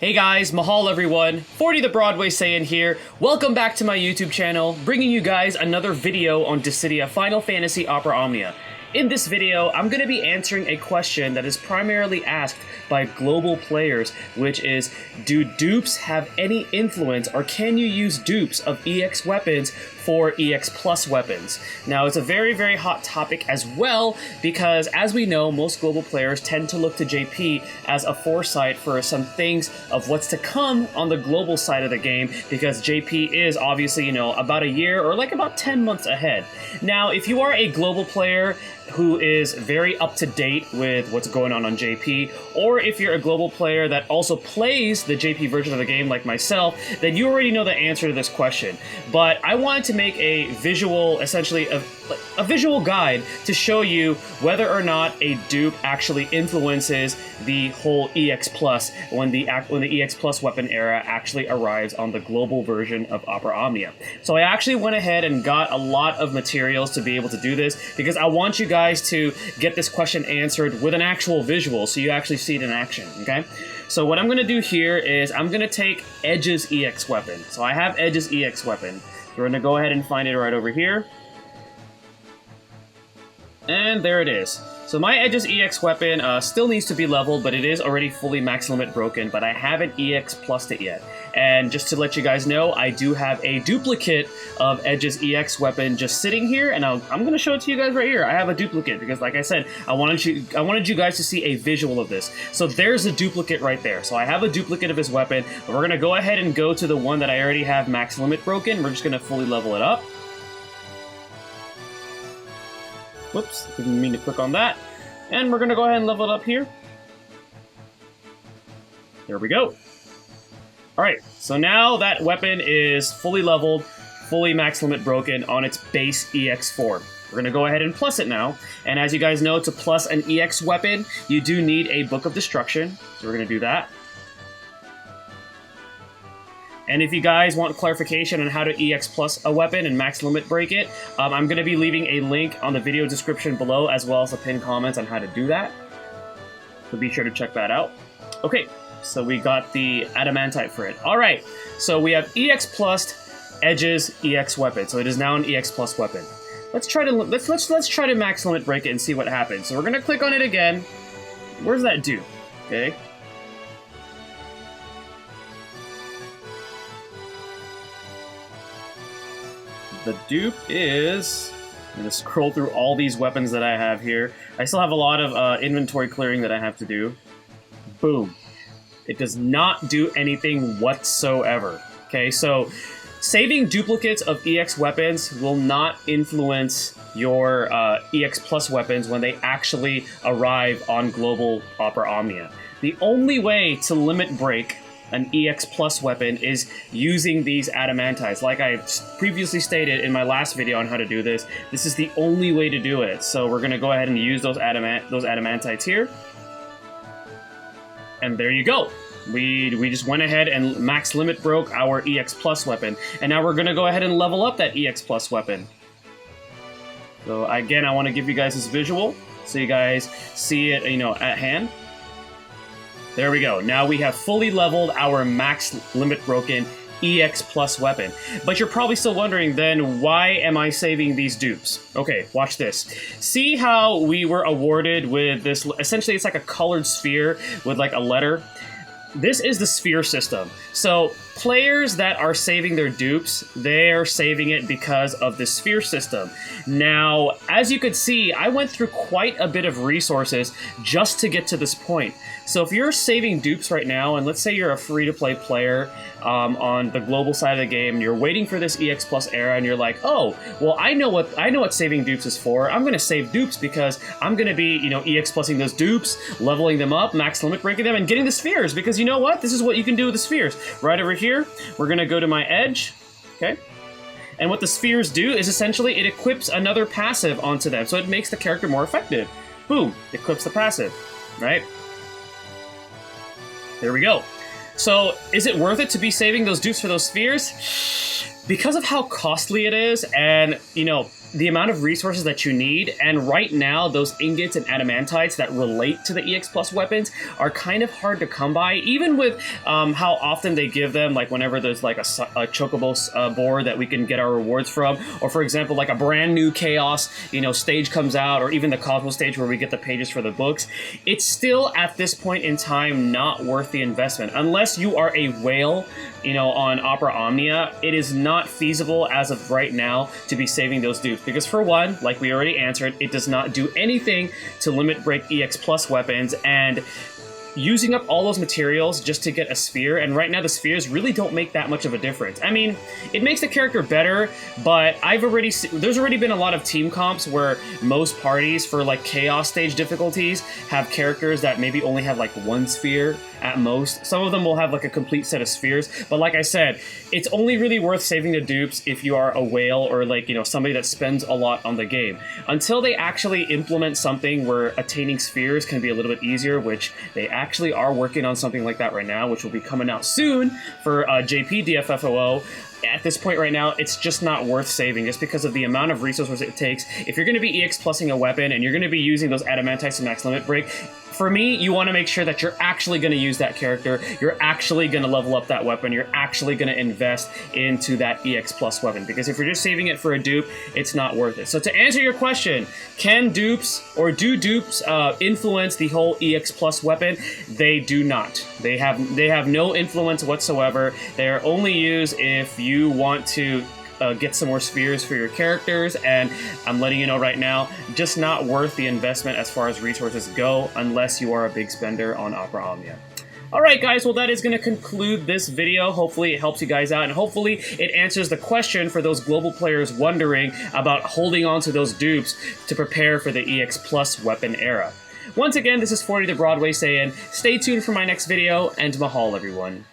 Hey guys, Mahal everyone, 40 the Broadway Saiyan here. Welcome back to my YouTube channel, bringing you guys another video on Dissidia Final Fantasy Opera Omnia. In this video, I'm going to be answering a question that is primarily asked by global players, which is, do dupes have any influence, or can you use dupes of EX weapons for EX Plus weapons? Now, it's a very, very hot topic as well, because as we know, most global players tend to look to JP as a foresight for some things of what's to come on the global side of the game, because JP is obviously, about a year or like about 10 months ahead. Now, if you are a global player who is very up to date with what's going on JP, or if you're a global player that also plays the JP version of the game like myself, then you already know the answer to this question. But I wanted to make a visual, essentially a visual guide to show you whether or not a dupe actually influences the whole EX Plus when the EX Plus weapon era actually arrives on the global version of Opera Omnia. So I actually went ahead and got a lot of materials to be able to do this, because I want you guys to get this question answered with an actual visual so you actually see it in action, okay? So what I'm going to do here is I'm going to take Edge's EX weapon. So I have Edge's EX weapon. We're going to go ahead and find it right over here. And there it is. So my Edge's EX weapon still needs to be leveled, but it is already fully max limit broken, but I haven't EX plussed it yet. And just to let you guys know, I do have a duplicate of Edge's EX weapon just sitting here, and I'm going to show it to you guys right here. I have a duplicate because, like I said, I wanted you guys to see a visual of this. So there's a duplicate right there. So I have a duplicate of his weapon, but we're going to go ahead and go to the one that I already have max limit broken. We're just going to fully level it up. Whoops, didn't mean to click on that. And we're going to go ahead and level it up here. There we go. Alright, so now that weapon is fully leveled, fully max limit broken on its base EX form. We're going to go ahead and plus it now. And as you guys know, to plus an EX weapon, you do need a Book of Destruction. So we're going to do that. And if you guys want clarification on how to EX plus a weapon and max limit break it, I'm going to be leaving a link on the video description below, as well as the pinned comments on how to do that. So be sure to check that out. Okay, so we got the adamantite for it. All right, so we have EX plus Edge's EX weapon. So it is now an EX plus weapon. Let's try to max limit break it and see what happens. So we're going to click on it again. Where's that do? Okay. The dupe is... I'm going to scroll through all these weapons that I have here. I still have a lot of inventory clearing that I have to do. Boom. It does not do anything whatsoever. Okay, so saving duplicates of EX weapons will not influence your EX Plus weapons when they actually arrive on Global Opera Omnia. The only way to limit break an EX Plus weapon is using these adamantites. Like I previously stated in my last video on how to do this, this is the only way to do it. So we're going to go ahead and use those adamantites here. And there you go. We just went ahead and max limit broke our EX Plus weapon. And now we're going to go ahead and level up that EX Plus weapon. So again, I want to give you guys this visual so you guys see it, at hand. There we go. Now we have fully leveled our max limit broken EX Plus weapon. But you're probably still wondering, then, why am I saving these dupes? Okay, watch this. See how we were awarded with this, essentially it's like a colored sphere with like a letter? This is the sphere system. So players that are saving their dupes, they're saving it because of the sphere system. Now, as you could see, I went through quite a bit of resources just to get to this point. So if you're saving dupes right now, and let's say you're a free-to-play player on the global side of the game, and you're waiting for this EX Plus era, and you're like, oh, well, I know what saving dupes is for. I'm going to save dupes because I'm going to be, EX Plusing those dupes, leveling them up, max limit breaking them, and getting the spheres, because you know what? This is what you can do with the spheres. Right over here, we're going to go to my Edge, okay? And what the spheres do is essentially it equips another passive onto them, so it makes the character more effective. Boom, equips the passive, right? There we go. So, is it worth it to be saving those dupes for those spheres? Because of how costly it is, and, the amount of resources that you need, and right now those ingots and adamantites that relate to the EX Plus weapons are kind of hard to come by, even with how often they give them, like whenever there's like a chocobo board that we can get our rewards from, or for example like a brand new Chaos stage comes out, or even the Cosmos stage where we get the pages for the books. It's still at this point in time not worth the investment unless you are a whale on Opera Omnia. It is not feasible as of right now to be saving those dupes, because for one, like we already answered, it does not do anything to limit break EX Plus weapons, and using up all those materials just to get a sphere, and right now the spheres really don't make that much of a difference. I mean, it makes the character better, but there's already been a lot of team comps where most parties for like Chaos stage difficulties have characters that maybe only have like one sphere at most. Some of them will have like a complete set of spheres, but like I said, it's only really worth saving the dupes if you are a whale or like, somebody that spends a lot on the game. Until they actually implement something where attaining spheres can be a little bit easier, which they actually are working on something like that right now, which will be coming out soon for JP DFFOO. At this point right now, it's just not worth saving just because of the amount of resources it takes. If you're going to be EX Plusing a weapon and you're going to be using those adamantites to max limit break, for me, you want to make sure that you're actually going to use that character, you're actually going to level up that weapon, you're actually going to invest into that EX Plus weapon, because if you're just saving it for a dupe, it's not worth it. So to answer your question, can dupes, or do dupes influence the whole EX Plus weapon? They do not. They have no influence whatsoever. They are only used if you want to get some more spheres for your characters, and I'm letting you know right now, just not worth the investment as far as resources go unless you are a big spender on Opera Omnia. Alright guys, well that is going to conclude this video. Hopefully it helps you guys out, and hopefully it answers the question for those global players wondering about holding on to those dupes to prepare for the EX Plus weapon era. Once again, this is 40 the Broadway Saiyan. Stay tuned for my next video, and mahal everyone.